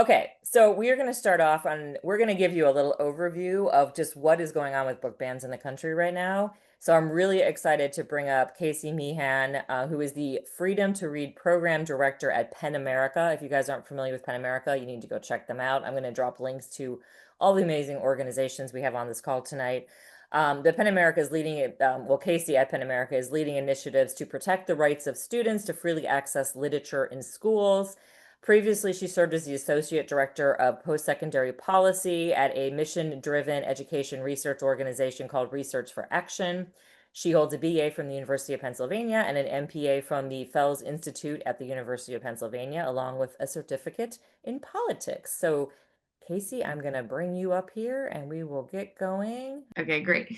Okay, so we are going to start off on, we're going to give you a little overview of just what is going on with book bans in the country right now. So I'm really excited to bring up Casey Meehan, who is the Freedom to Read Program Director at PEN America. If you guys aren't familiar with PEN America, you need to go check them out. I'm going to drop links to all the amazing organizations we have on this call tonight. The PEN America is leading it, well, Casey at PEN America is leading initiatives to protect the rights of students to freely access literature in schools. Previously, she served as the Associate Director of Post-Secondary Policy at a mission-driven education research organization called Research for Action. She holds a BA from the University of Pennsylvania and an MPA from the Fels Institute at the University of Pennsylvania, along with a certificate in politics. So, Casey, I'm going to bring you up here and we will get going. Okay, great.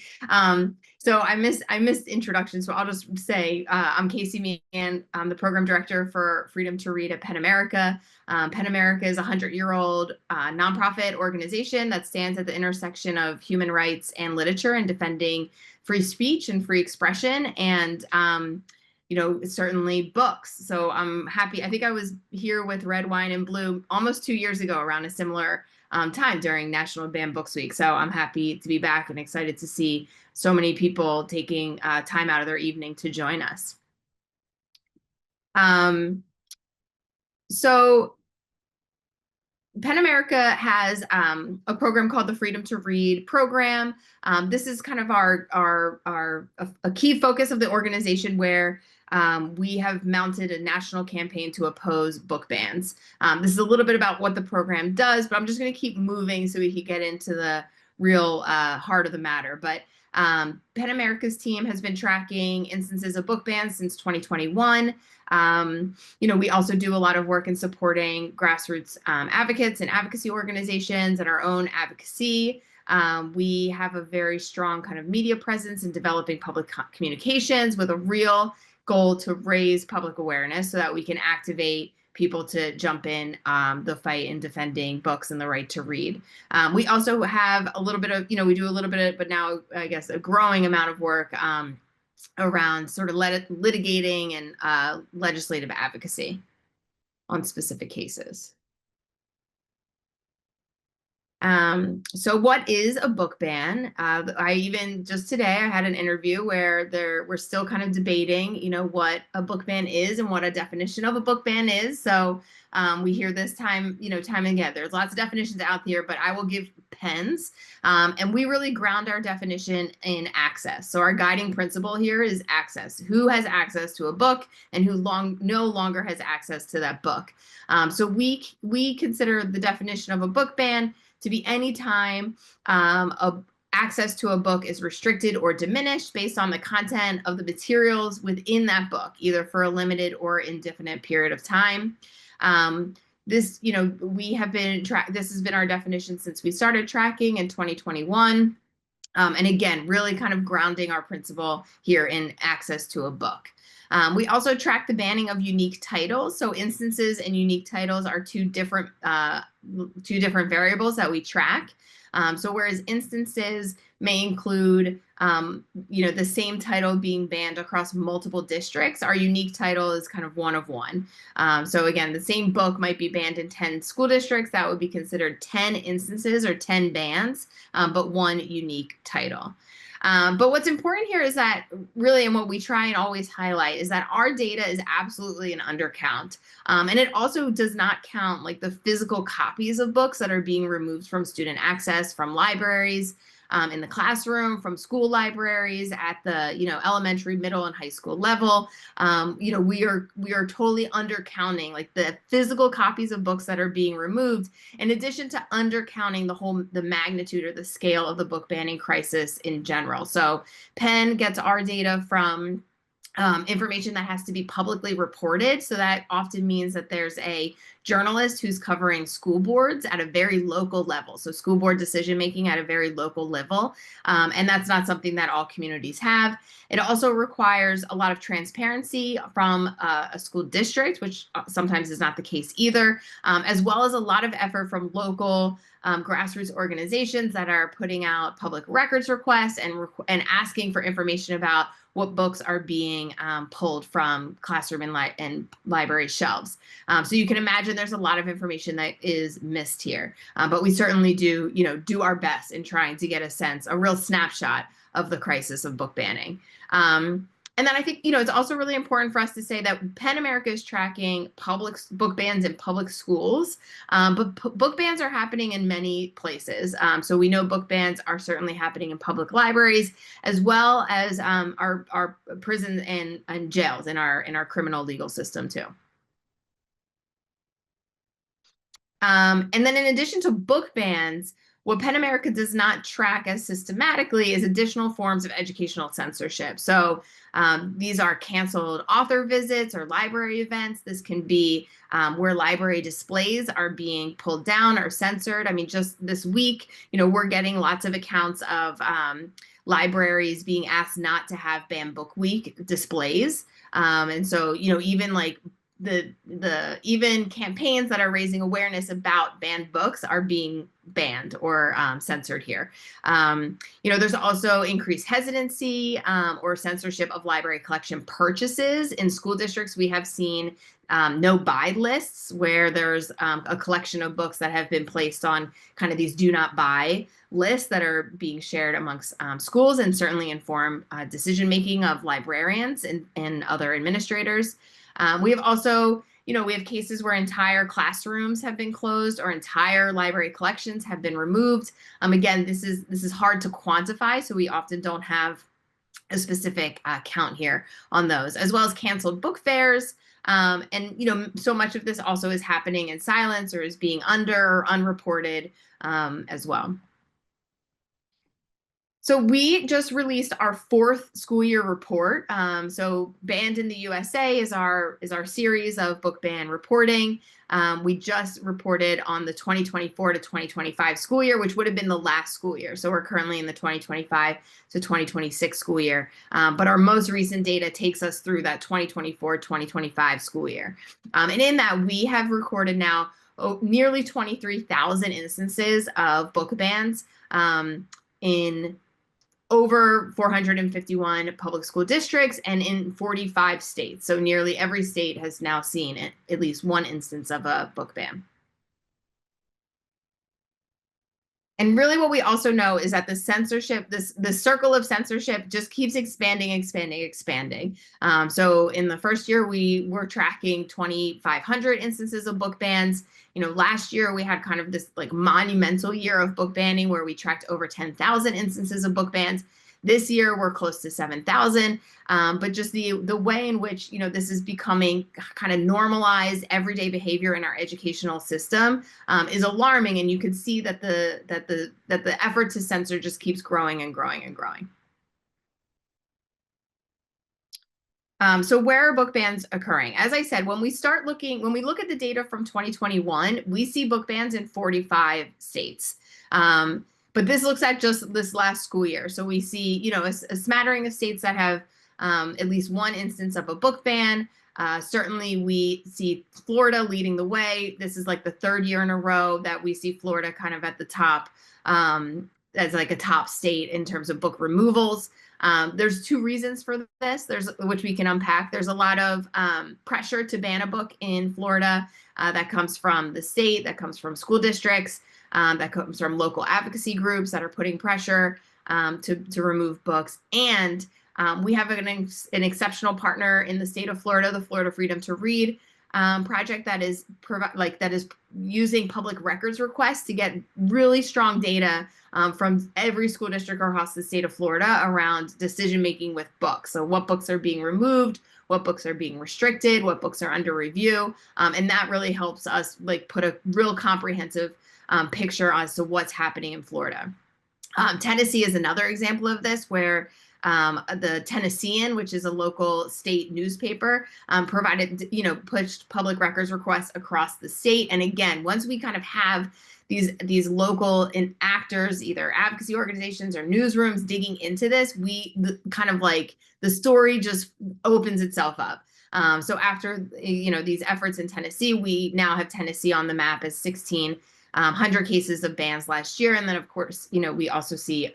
So I missed introduction, so I'll just say I'm Casey Meehan. I'm the program director for Freedom to Read at PEN America. PEN America is a 100-year-old nonprofit organization that stands at the intersection of human rights and literature and defending free speech and free expression and certainly books. So I'm happy. I think I was here with Red Wine and Blue almost 2 years ago around a similar time during National Banned Books Week. So I'm happy to be back and excited to see so many people taking time out of their evening to join us. So PEN America has a program called the Freedom to Read program. This is kind of a key focus of the organization where we have mounted a national campaign to oppose book bans. This is a little bit about what the program does, but I'm just going to keep moving so we can get into the real heart of the matter. But PEN America's team has been tracking instances of book bans since 2021. We also do a lot of work in supporting grassroots advocates and advocacy organizations and our own advocacy. We have a very strong kind of media presence in developing public communications with a real goal to raise public awareness so that we can activate people to jump in the fight in defending books and the right to read. We also have a little bit of, we do a little bit of, but now I guess a growing amount of work around sort of litigating and legislative advocacy on specific cases. So what is a book ban? I even just today I had an interview where we're still kind of debating, what a book ban is and what a definition of a book ban is. So we hear this time and again. There's lots of definitions out there, but I will give PEN's. And we really ground our definition in access. So our guiding principle here is access. Who has access to a book and who no longer has access to that book. So we consider the definition of a book ban to be any time access to a book is restricted or diminished based on the content of the materials within that book, either for a limited or indefinite period of time. This has been our definition since we started tracking in 2021. And again, really kind of grounding our principle here in access to a book. We also track the banning of unique titles. So instances and unique titles are two different variables that we track. So whereas instances may include, the same title being banned across multiple districts, our unique title is kind of one of one. So again, the same book might be banned in 10 school districts. That would be considered 10 instances or 10 bans, but one unique title. But what's important here is that really, and what we try and always highlight is that our data is absolutely an undercount. And it also does not count like the physical copies of books that are being removed from student access from libraries, in the classroom, from school libraries at the elementary, middle, and high school level. We are totally undercounting like the physical copies of books that are being removed, in addition to undercounting the magnitude or the scale of the book banning crisis in general. So PEN gets our data from information that has to be publicly reported. So that often means that there's a journalist who's covering school boards at a very local level. So school board decision making at a very local level. And that's not something that all communities have. It also requires a lot of transparency from a school district, which sometimes is not the case either, as well as a lot of effort from local grassroots organizations that are putting out public records requests and asking for information about what books are being pulled from classroom and library shelves. So you can imagine there's a lot of information that is missed here, but we certainly do our best in trying to get a real snapshot of the crisis of book banning. And then I think, it's also really important for us to say that PEN America is tracking public book bans in public schools, but book bans are happening in many places. So we know book bans are certainly happening in public libraries, as well as our prisons and jails in our criminal legal system too. And then in addition to book bans, what PEN America does not track as systematically is additional forms of educational censorship. So these are canceled author visits or library events. This can be where library displays are being pulled down or censored. I mean, just this week, we're getting lots of accounts of libraries being asked not to have Banned Book Week displays. And so, even like the even campaigns that are raising awareness about banned books are being banned or censored here. There's also increased hesitancy or censorship of library collection purchases. In school districts, we have seen no buy lists where there's a collection of books that have been placed on kind of these do not buy lists that are being shared amongst schools and certainly inform decision making of librarians and other administrators. We have also, we have cases where entire classrooms have been closed or entire library collections have been removed. Again, this is hard to quantify, so we often don't have a specific count here on those, as well as canceled book fairs. And so much of this also is happening in silence or is being under or unreported as well. So we just released our 4th school year report. So Banned in the USA is our series of book ban reporting. We just reported on the 2024 to 2025 school year, which would have been the last school year. So we're currently in the 2025 to 2026 school year. But our most recent data takes us through that 2024-2025 school year. And in that, we have recorded now nearly 23,000 instances of book bans in over 451 public school districts and in 45 states. So nearly every state has now seen at least one instance of a book ban. And really what we also know is that the censorship, the circle of censorship just keeps expanding. So in the first year, we were tracking 2,500 instances of book bans. Last year we had kind of this like monumental year of book banning where we tracked over 10,000 instances of book bans. This year we're close to 7,000, but just the way in which this is becoming kind of normalized everyday behavior in our educational system is alarming, and you can see that the effort to censor just keeps growing and growing and growing. So where are book bans occurring? As I said, when we look at the data from 2021, we see book bans in 45 states. But this looks at just this last school year. So we see, a smattering of states that have at least one instance of a book ban. Certainly we see Florida leading the way. This is like the 3rd year in a row that we see Florida kind of at the top as like a top state in terms of book removals. There's 2 reasons for this, which we can unpack. There's a lot of pressure to ban a book in Florida that comes from the state, that comes from school districts, that comes from local advocacy groups that are putting pressure to remove books. And we have an exceptional partner in the state of Florida, the Florida Freedom to Read project that is using public records requests to get really strong data from every school district across the state of Florida around decision making with books. So what books are being removed, what books are being restricted, what books are under review, and that really helps us put a real comprehensive picture as to what's happening in Florida. Tennessee is another example of this, where the Tennessean, which is a local state newspaper, pushed public records requests across the state. And again, once we kind of have these local actors, either advocacy organizations or newsrooms digging into this, the story just opens itself up. So after these efforts in Tennessee, we now have Tennessee on the map as 16 100 cases of bans last year. And then, of course, we also see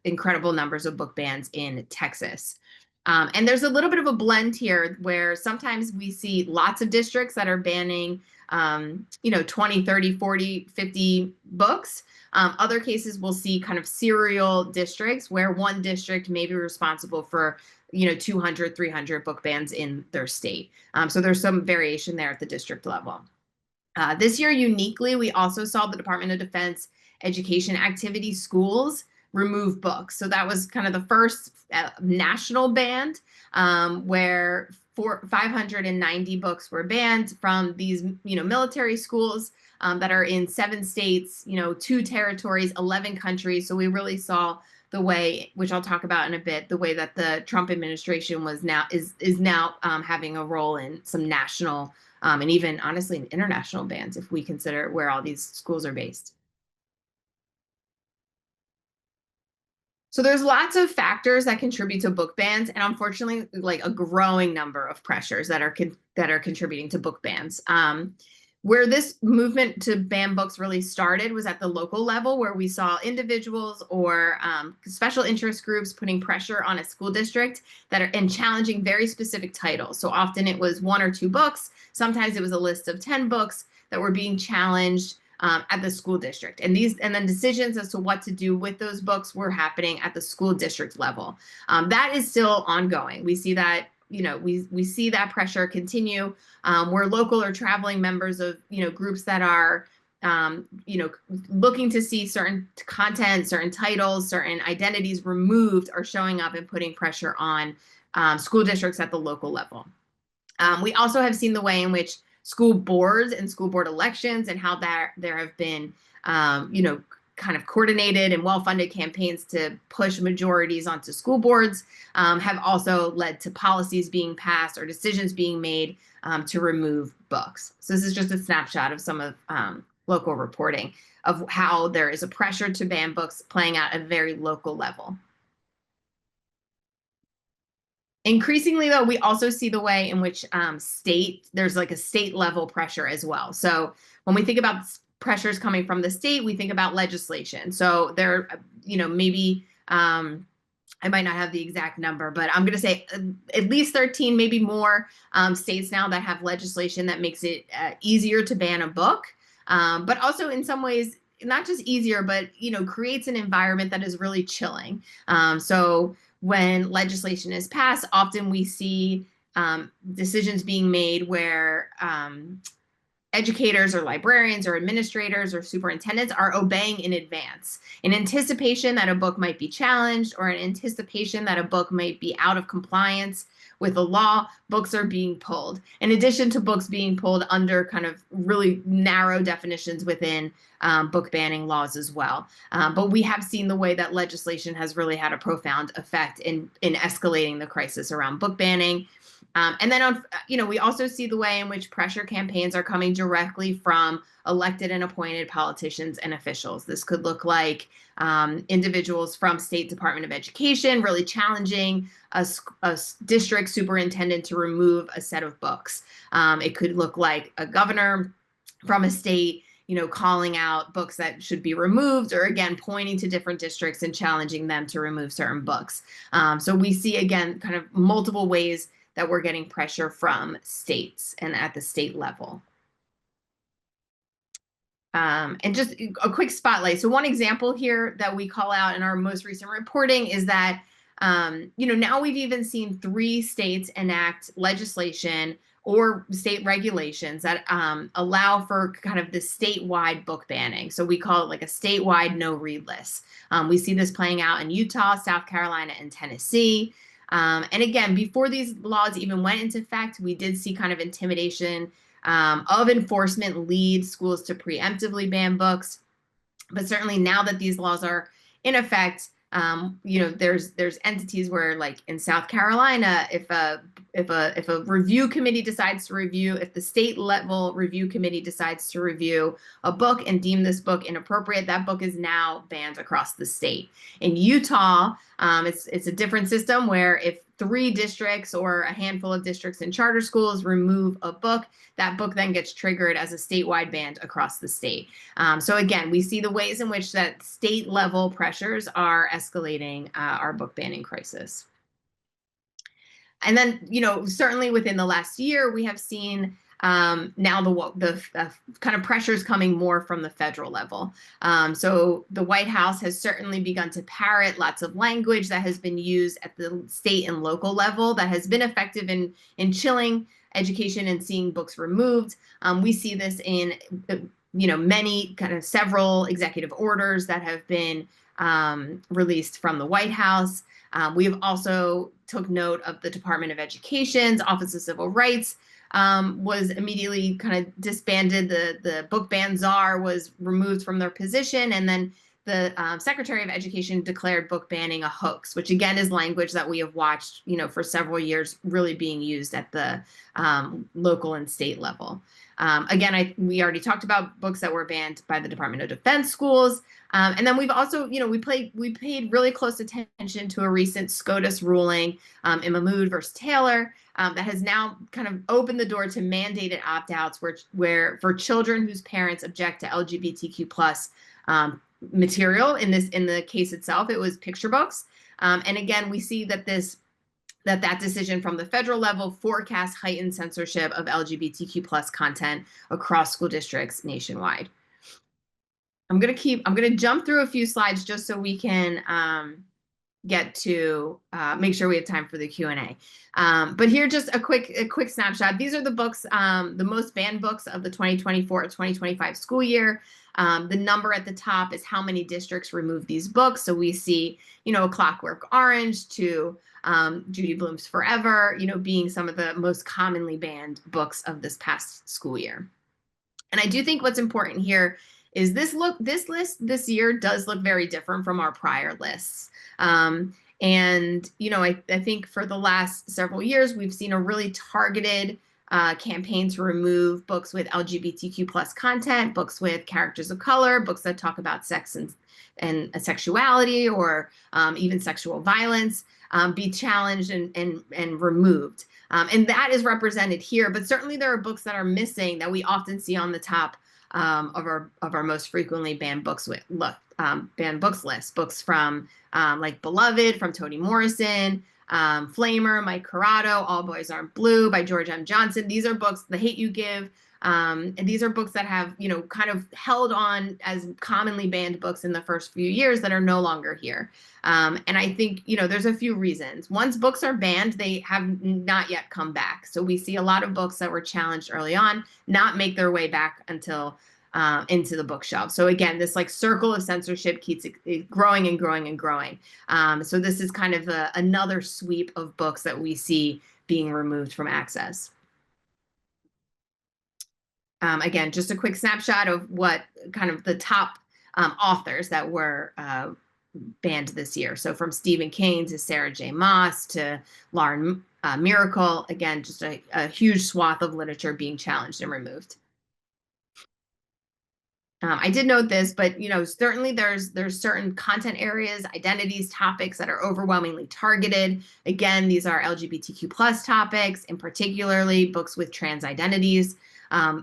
incredible numbers of book bans in Texas. And there's a little bit of a blend here where sometimes we see lots of districts that are banning 20, 30, 40, 50 books. Other cases we'll see kind of serial districts where one district may be responsible for 200, 300 book bans in their state. So there's some variation there at the district level. This year, uniquely, we also saw the Department of Defense education activity schools remove books. So that was kind of the first national ban where 590 books were banned from these military schools that are in 7 states, 2 territories, 11 countries. So we really saw the way, which I'll talk about in a bit, the way that the Trump administration is now having a role in some national and even honestly international bans if we consider where all these schools are based. So there's lots of factors that contribute to book bans, and unfortunately, like a growing number of pressures that are contributing to book bans. Where this movement to ban books really started was at the local level, where we saw individuals or special interest groups putting pressure on a school district and challenging very specific titles. So often it was 1 or 2 books. Sometimes it was a list of 10 books that were being challenged at the school district. And then decisions as to what to do with those books were happening at the school district level. That is still ongoing. We see that we see that pressure continue where local or traveling members of groups that are looking to see certain content, certain titles, certain identities removed are showing up and putting pressure on school districts at the local level. We also have seen the way in which school boards and school board elections and how there have been kind of coordinated and well-funded campaigns to push majorities onto school boards have also led to policies being passed or decisions being made to remove books. So this is just a snapshot of some of local reporting of how there is a pressure to ban books playing out at a very local level. Increasingly, though, we also see the way in which there's like a state level pressure as well. So when we think about pressures coming from the state, we think about legislation. So there, maybe I might not have the exact number, but I'm going to say at least 13, maybe more states now that have legislation that makes it easier to ban a book, but also in some ways not just easier, but creates an environment that is really chilling. So when legislation is passed, often we see decisions being made where educators or librarians or administrators or superintendents are obeying in advance in anticipation that a book might be challenged or in anticipation that a book might be out of compliance with the law. Books are being pulled. In addition to books being pulled under kind of really narrow definitions within book banning laws as well. But we have seen the way that legislation has really had a profound effect in escalating the crisis around book banning. And then, we also see the way in which pressure campaigns are coming directly from elected and appointed politicians and officials. This could look like individuals from State Department of Education really challenging a district superintendent to remove a set of books. It could look like a governor from a state calling out books that should be removed, or again, pointing to different districts and challenging them to remove certain books. So we see, again, kind of multiple ways that we're getting pressure from states and at the state level. And just a quick spotlight. So one example here that we call out in our most recent reporting is that, now we've even seen 3 states enact legislation or state regulations that allow for kind of the statewide book banning. So we call it like a statewide no read list. We see this playing out in Utah, South Carolina, and Tennessee. And again, before these laws even went into effect, we did see kind of intimidation of enforcement lead schools to preemptively ban books. But certainly now that these laws are in effect, there's entities where, like in South Carolina, if a review committee decides to review, if the state level review committee decides to review a book and deem this book inappropriate, that book is now banned across the state. In Utah, it's a different system where if 3 districts or a handful of districts and charter schools remove a book, that book then gets triggered as a statewide ban across the state. So again, we see the ways in which that state level pressures are escalating our book banning crisis. And then, certainly within the last year, we have seen now the kind of pressures coming more from the federal level. So the White House has certainly begun to parrot lots of language that has been used at the state and local level that has been effective in chilling education and seeing books removed. We see this in many several executive orders that have been released from the White House. We have also took note of the Department of Education's Office of Civil Rights was immediately kind of disbanded. The book ban czar was removed from their position, and then the Secretary of Education declared book banning a hoax, which again is language that we have watched, for several years really being used at the local and state level. Again, we already talked about books that were banned by the Department of Defense schools. And then we've also, we paid really close attention to a recent SCOTUS ruling in Mahmood versus Taylor that has now kind of opened the door to mandated opt-outs where for children whose parents object to LGBTQ plus material. In the case itself, it was picture books. And again, we see that that decision from the federal level forecasts heightened censorship of LGBTQ plus content across school districts nationwide. I'm gonna jump through a few slides just so we can get to make sure we have time for the Q&A. But here, just a quick snapshot. These are the books, the most banned books of the 2024-2025 school year. The number at the top is how many districts remove these books. So we see, A Clockwork Orange to Judy Blume's Forever, being some of the most commonly banned books of this past school year. And I do think what's important here is this list this year does look very different from our prior lists. And, I think for the last several years, we've seen a really targeted campaign to remove books with LGBTQ plus content, books with characters of color, books that talk about sex and sexuality or even sexual violence be challenged and removed. And that is represented here, but certainly there are books that are missing that we often see on the top of our most frequently banned books banned books list. Books from like Beloved from Toni Morrison, Flamer, Mike Corrado, All Boys Aren't Blue by George M. Johnson. These are books, The Hate U Give, and these are books that have, kind of held on as commonly banned books in the first few years that are no longer here. And I think, there's a few reasons. Once books are banned, they have not yet come back. So we see a lot of books that were challenged early on not make their way back until into the bookshelf. So again, this circle of censorship keeps growing and growing and growing. So this is kind of another sweep of books that we see being removed from access. Again, just a quick snapshot of what kind of the top authors that were banned this year. So from Stephen King to Sarah J. Maas to Lauren Miracle, again, just a huge swath of literature being challenged and removed. I did note this, but certainly there's certain content areas, identities, topics that are overwhelmingly targeted. Again, these are LGBTQ plus topics, and particularly books with trans identities,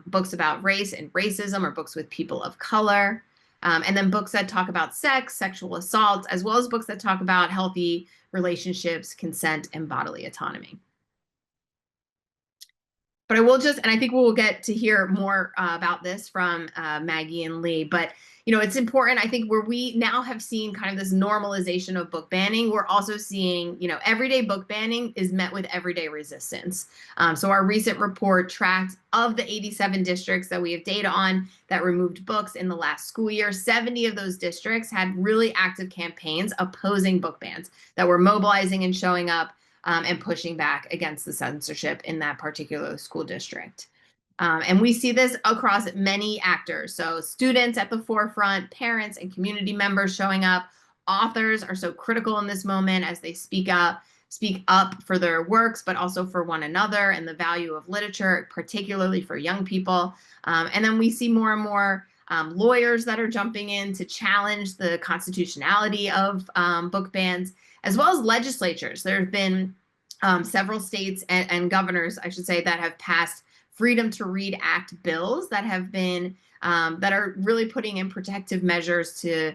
books about race and racism, or books with people of color, and then books that talk about sex, sexual assault, as well as books that talk about healthy relationships, consent, and bodily autonomy. But I will and I think we'll get to hear more about this from Maggie and Lee, but it's important, I think, where we now have seen kind of this normalization of book banning, we're also seeing, everyday book banning is met with everyday resistance. So our recent report tracked of the 87 districts that we have data on that removed books in the last school year, 70 of those districts had really active campaigns opposing book bans that were mobilizing and showing up and pushing back against the censorship in that particular school district. And we see this across many actors. So students at the forefront, parents and community members showing up. Authors are so critical in this moment as they speak up for their works, but also for one another and the value of literature, particularly for young people. And then we see more and more lawyers that are jumping in to challenge the constitutionality of book bans, as well as legislatures. There have been several states and governors, I should say, that have passed Freedom to Read Act bills that have been that are really putting in protective measures to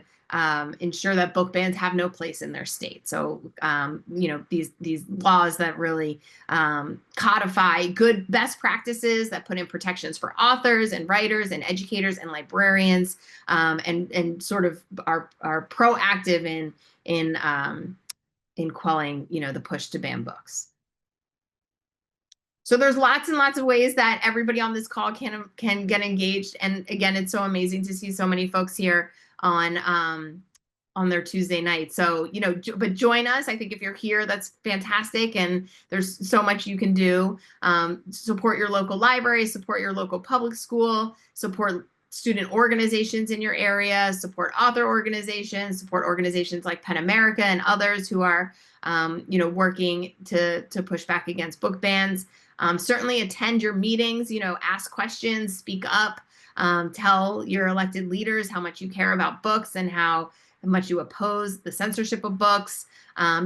ensure that book bans have no place in their state. So these laws that really codify good best practices, that put in protections for authors and writers and educators and librarians, and sort of are proactive in quelling, the push to ban books. So there's lots and lots of ways that everybody on this call can get engaged. And again, it's so amazing to see so many folks here on their Tuesday night. So, but join us. I think if you're here, that's fantastic. And there's so much you can do. Support your local library, support your local public school, support student organizations in your area, support author organizations, support organizations like PEN America and others who are, working to push back against book bans. Certainly attend your meetings, ask questions, speak up, tell your elected leaders how much you care about books and how much you oppose the censorship of books.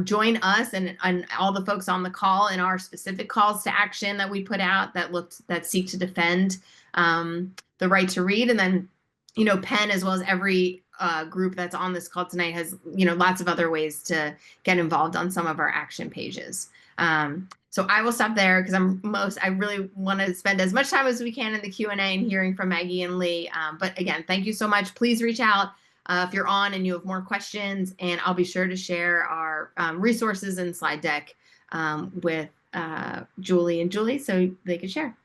Join us and all the folks on the call in our specific calls to action that we put out that seek to defend the right to read. And then, PEN, as well as every group that's on this call tonight, has lots of other ways to get involved on some of our action pages. So I will stop there because I really want to spend as much time as we can in the Q&A and hearing from Maggie and Lee. But again, thank you so much. Please reach out if you're on and you have more questions, and I'll be sure to share our resources and slide deck with Julie and Julie so they can share.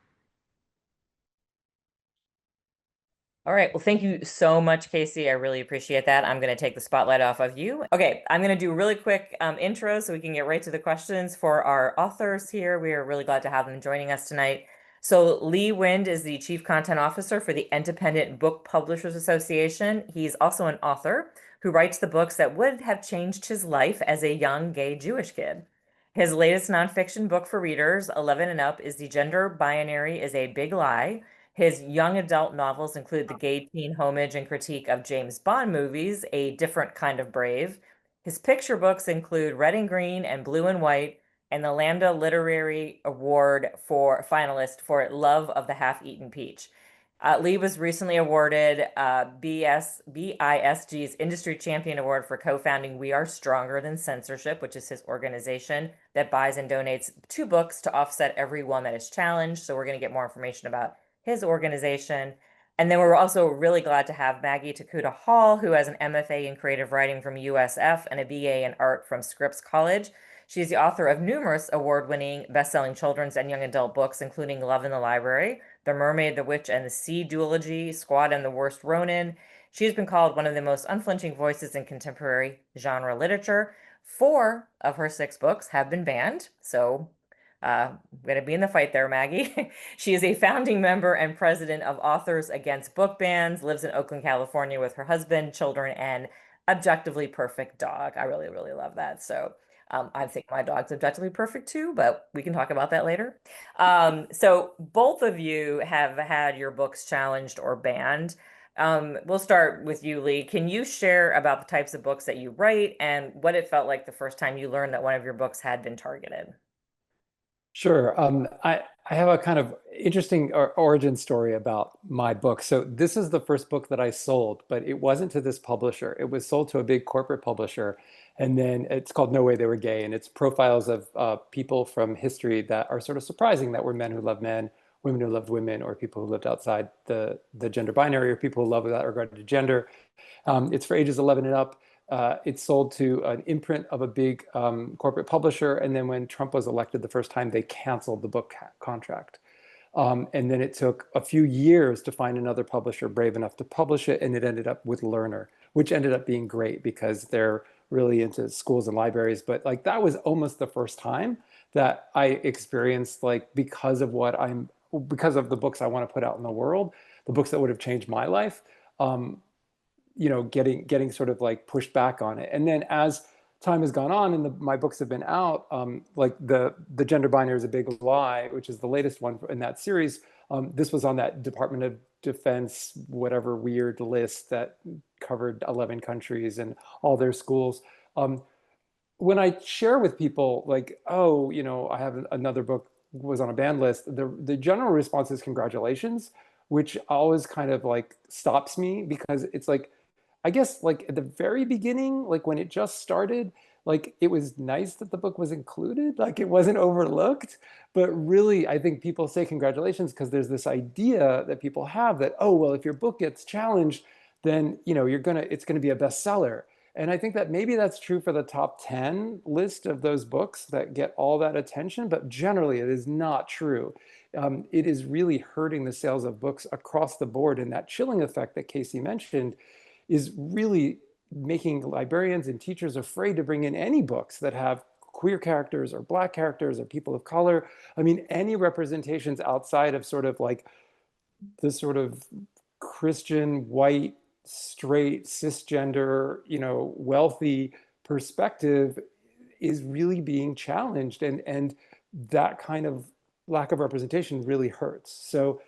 All right. Well, thank you so much, Casey. I really appreciate that. I'm going to take the spotlight off of you. Okay, I'm going to do a really quick intro so we can get right to the questions for our authors here. We are really glad to have them joining us tonight. So Lee Wind is the Chief Content Officer for the Independent Book Publishers Association. He's also an author who writes the books that would have changed his life as a young gay Jewish kid. His latest nonfiction book for readers, 11 and Up, is The Gender Binary is a Big Lie. His young adult novels include the gay teen homage and critique of James Bond movies, A Different Kind of Brave. His picture books include Red and Green and Blue and White, and the Lambda Literary Award for finalist for Love of the Half-Eaten Peach. Lee was recently awarded BISG's Industry Champion Award for co-founding We Are Stronger Than Censorship, which is his organization that buys and donates 2 books to offset every one that is challenged. So we're going to get more information about his organization. And then we're also really glad to have Maggie Takuda Hall, who has an MFA in creative writing from USF and a BA in art from Scripps College. She's the author of numerous award-winning best-selling children's and young adult books, including Love in the Library, The Mermaid, the Witch, and the Sea duology, Squad and the Worst Ronin. She's been called one of the most unflinching voices in contemporary genre literature. 4 of her 6 books have been banned, so I'm going to be in the fight there, Maggie. She is a founding member and president of Authors Against Book Bans, lives in Oakland, California with her husband, children, and objectively perfect dog. I really, really love that. So I think my dog's objectively perfect too, but we can talk about that later. So both of you have had your books challenged or banned. We'll start with you, Lee. Can you share about the types of books that you write and what it felt like the first time you learned that one of your books had been targeted? Sure. I have a kind of interesting origin story about my book. So this is the first book that I sold, but it wasn't to this publisher. It was sold to a big corporate publisher. And then it's called No Way They Were Gay. And it's profiles of people from history that are sort of surprising, that were men who loved men, women who loved women, or people who lived outside the gender binary, or people who love without regard to gender. It's for ages 11 and up. It's sold to an imprint of a big corporate publisher. And then when Trump was elected the first time, they canceled the book contract. And then it took a few years to find another publisher brave enough to publish it. And it ended up with Learner, which ended up being great because they're really into schools and libraries. But like that was almost the first time that I experienced, like, because of the books I want to put out in the world, the books that would have changed my life. Getting sort of like pushed back on it. And then as time has gone on and my books have been out, like the Gender Binary is a Big Lie, which is the latest one in that series. This was on that Department of Defense, whatever weird list that covered 11 countries and all their schools. when I share with people like, oh, I have another book was on a banned list, the general response is congratulations, which always kind of like stops me because it's like, I guess like at the very beginning, like when it just started, like it was nice that the book was included, like it wasn't overlooked. But really, I think people say congratulations because there's this idea that people have that, oh, well, if your book gets challenged, then it's gonna be a bestseller. And I think that maybe that's true for the top 10 list of those books that get all that attention, but generally it is not true. It is really hurting the sales of books across the board. And that chilling effect that Casey mentioned is really making librarians and teachers afraid to bring in any books that have queer characters or Black characters or people of color. I mean, any representations outside of sort of like this sort of Christian, white, straight, cisgender, wealthy perspective is really being challenged. And that kind of lack of representation really hurts. So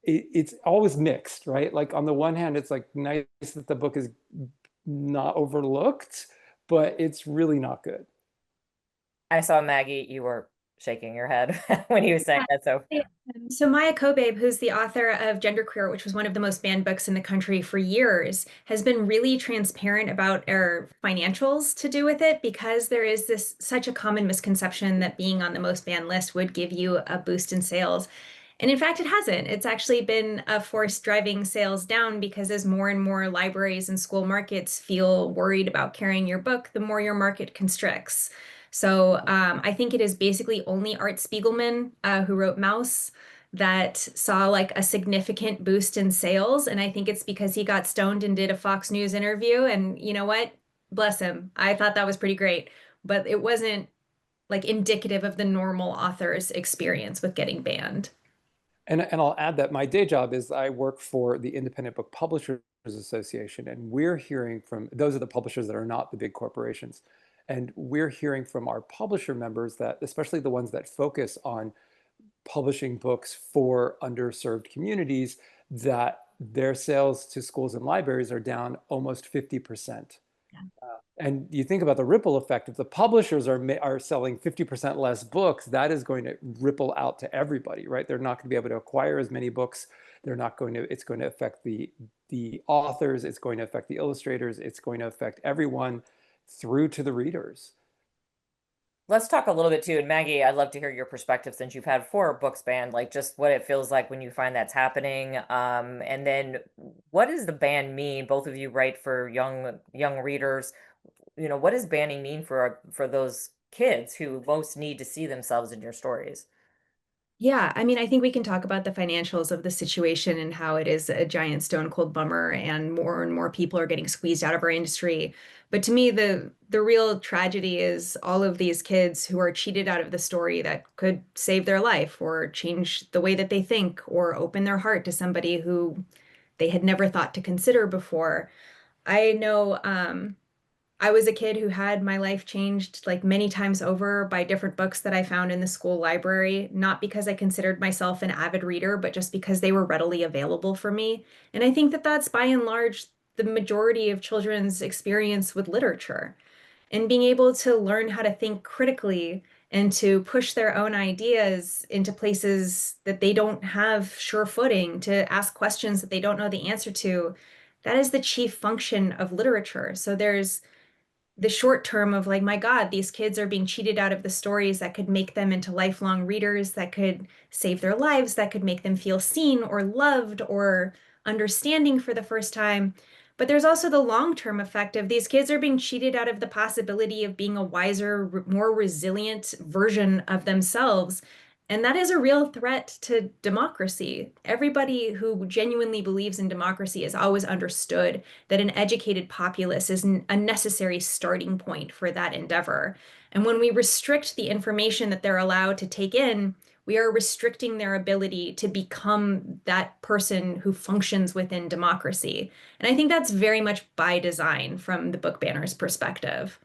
it's always mixed, right? Like on the one hand, it's like nice that the book is not overlooked, but it's really not good. I saw Maggie, you were shaking your head when he was saying that. So Yeah. So Maya Kobabe, who's the author of Genderqueer, which was one of the most banned books in the country for years, has been really transparent about our financials to do with it because there is this such a common misconception that being on the most banned list would give you a boost in sales. And in fact, it hasn't. It's actually been a force driving sales down because as more and more libraries and school markets feel worried about carrying your book, the more your market constricts. So I think it is basically only Art Spiegelman, who wrote Mouse, that saw like a significant boost in sales. And I think it's because he got stoned and did a Fox News interview. And you know what? Bless him. I thought that was pretty great, but it wasn't like indicative of the normal author's experience with getting banned. And I'll add that my day job is I work for the Independent Book Publishers Association, and we're hearing from those are the publishers that are not the big corporations. And we're hearing from our publisher members that, especially the ones that focus on publishing books for underserved communities, that their sales to schools and libraries are down almost 50%. And you think about the ripple effect. If the publishers are selling 50% less books, that is going to ripple out to everybody, right? They're not going to be able to acquire as many books. They're not going to. It's going to affect the authors. It's going to affect the illustrators. It's going to affect everyone through to the readers. let's talk a little bit too. And Maggie, I'd love to hear your perspective since you've had four books banned, like just what it feels like when you find that's happening. And then what does the ban mean? Both of you write for young readers. What does banning mean for those kids who most need to see themselves in your stories? Yeah, I mean, I think we can talk about the financials of the situation and how it is a giant stone cold bummer, and more people are getting squeezed out of our industry. But to me, the real tragedy is all of these kids who are cheated out of the story that could save their life or change the way that they think or open their heart to somebody who they had never thought to consider before. I know I was a kid who had my life changed like many times over by different books that I found in the school library, not because I considered myself an avid reader, but just because they were readily available for me. And I think that that's by and large the majority of children's experience with literature, and being able to learn how to think critically and to push their own ideas into places that they don't have sure footing, to ask questions that they don't know the answer to. That is the chief function of literature. So there's the short term of like, my God, these kids are being cheated out of the stories that could make them into lifelong readers, that could save their lives, that could make them feel seen or loved or understanding for the first time. But there's also the long-term effect of these kids are being cheated out of the possibility of being a wiser, more resilient version of themselves. And that is a real threat to democracy. Everybody who genuinely believes in democracy has always understood that an educated populace is a necessary starting point for that endeavor. And when we restrict the information that they're allowed to take in, we are restricting their ability to become that person who functions within democracy. And I think that's very much by design from the book banner's perspective.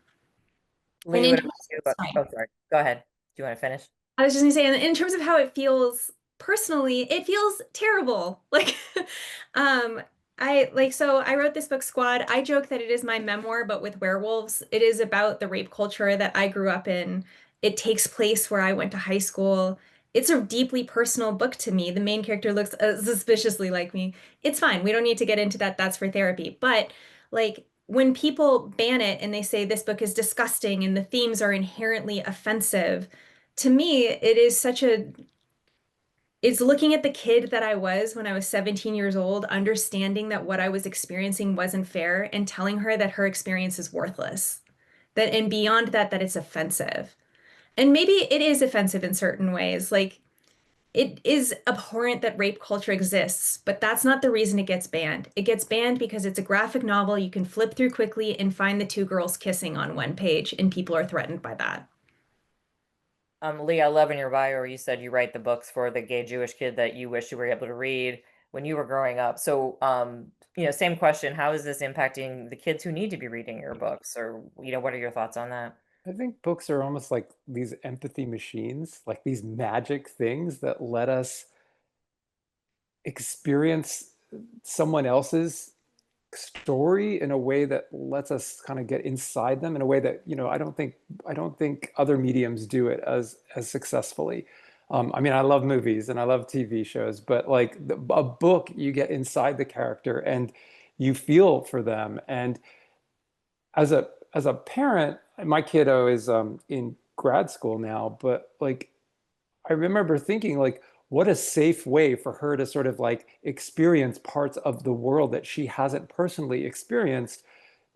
And Lee, in what terms, about you? Oh, sorry. Go ahead. Do you want to finish? I was just gonna say, in terms of how it feels personally, it feels terrible. Like, um, I wrote this book, Squad. I joke that it is my memoir, but with werewolves. It is about the rape culture that I grew up in. It takes place where I went to high school. It's a deeply personal book to me. The main character looks suspiciously like me. It's fine. We don't need to get into that. That's for therapy. But like when people ban it and they say this book is disgusting and the themes are inherently offensive, to me, it is such a it's looking at the kid that I was when I was 17 years old, understanding that what I was experiencing wasn't fair, and telling her that her experience is worthless. That, and beyond that, that it's offensive. And maybe it is offensive in certain ways. Like, it is abhorrent that rape culture exists, but that's not the reason it gets banned. It gets banned because it's a graphic novel you can flip through quickly and find the two girls kissing on one page, and people are threatened by that. Lee, I love in your bio where you said you write the books for the gay Jewish kid that you wish you were able to read when you were growing up. So, same question. How is this impacting the kids who need to be reading your books? Or, what are your thoughts on that? I think books are almost like these empathy machines, like these magic things that let us experience someone else's story in a way that lets us kind of get inside them in a way that, I don't think other mediums do it as successfully. I mean, I love movies and I love TV shows, but like a book, you get inside the character and you feel for them. And as a parent, my kiddo is in grad school now, but like I remember thinking like, what a safe way for her to sort of like experience parts of the world that she hasn't personally experienced.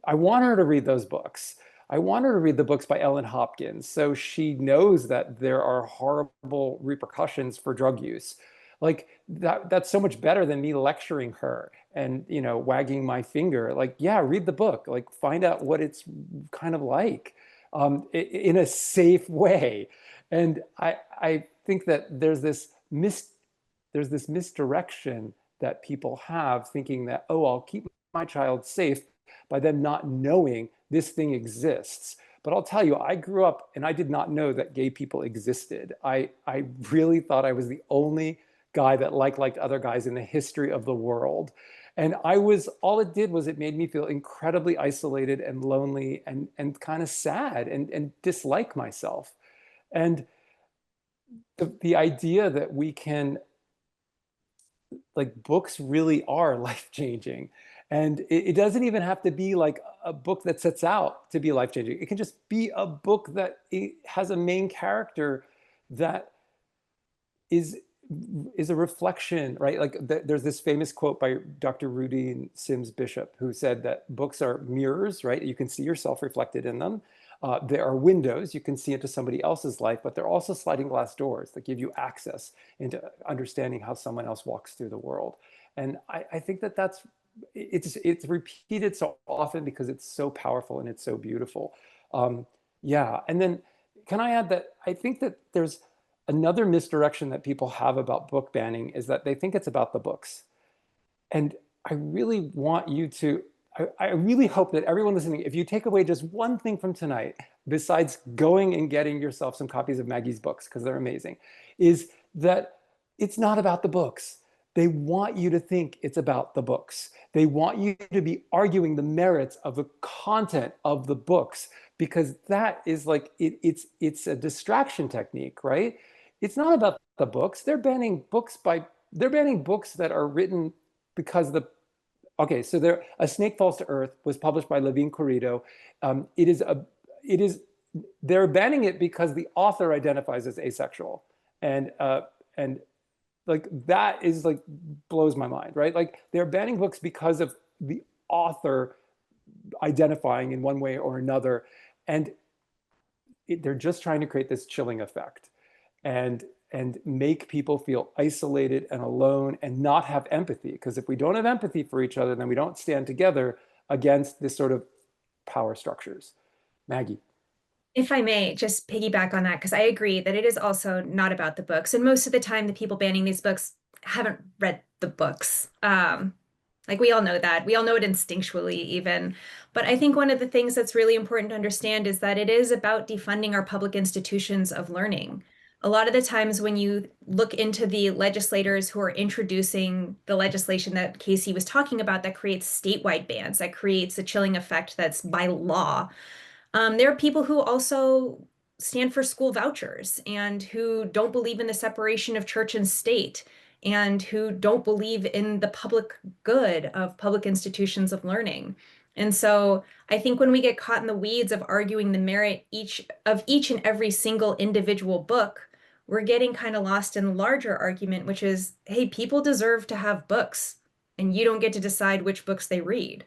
I want her to read those books. I want her to read the books by Ellen Hopkins so she knows that there are horrible repercussions for drug use. Like that's so much better than me lecturing her and wagging my finger. Like, yeah, read the book. Like, find out what it's kind of like in a safe way. And I think that there's this misdirection that people have thinking that, oh, I'll keep my child safe by them not knowing this thing exists. But I'll tell you, I grew up and I did not know that gay people existed. I really thought I was the only guy that liked other guys in the history of the world. And all it did was it made me feel incredibly isolated and lonely and kind of sad and dislike myself. And the idea that we can, like, books really are life changing. And it doesn't even have to be like a book that sets out to be life changing. It can just be a book that it has a main character that is is a reflection, right? Like there's this famous quote by Dr. Rudy Sims Bishop, who said that books are mirrors, right? You can see yourself reflected in them. There are windows, you can see into somebody else's life, but they're also sliding glass doors that give you access into understanding how someone else walks through the world. And I think that it's repeated so often because it's so powerful and it's so beautiful. Yeah, and then can I add that I think that there's another misdirection that people have about book banning is that they think it's about the books. And I really want you to, I really hope that everyone listening, if you take away just one thing from tonight, besides going and getting yourself some copies of Maggie's books, because they're amazing, is that it's not about the books. They want you to think it's about the books. They want you to be arguing the merits of the content of the books, because that is like, it's a distraction technique, right? It's not about the books. They're banning books that are written because okay, so A Snake Falls to Earth was published by Levine Corrido. It is, they're banning it because the author identifies as asexual. And like, that is like, blows my mind, right? Like, they're banning books because of the author identifying in one way or another. And they're just trying to create this chilling effect and make people feel isolated and alone and not have empathy. Because if we don't have empathy for each other, then we don't stand together against this sort of power structures. Maggie. If I may just piggyback on that, because I agree that it is also not about the books. And most of the time, the people banning these books haven't read the books. Like, we all know that. We all know it instinctually, even. But I think one of the things that's really important to understand is that it is about defunding our public institutions of learning. a lot of the times when you look into the legislators who are introducing the legislation that Casey was talking about that creates statewide bans, that creates a chilling effect that's by law, there are people who also stand for school vouchers and who don't believe in the separation of church and state and who don't believe in the public good of public institutions of learning. And so I think when we get caught in the weeds of arguing the merit each and every single individual book, we're getting kind of lost in the larger argument, which is, hey, people deserve to have books, and you don't get to decide which books they read.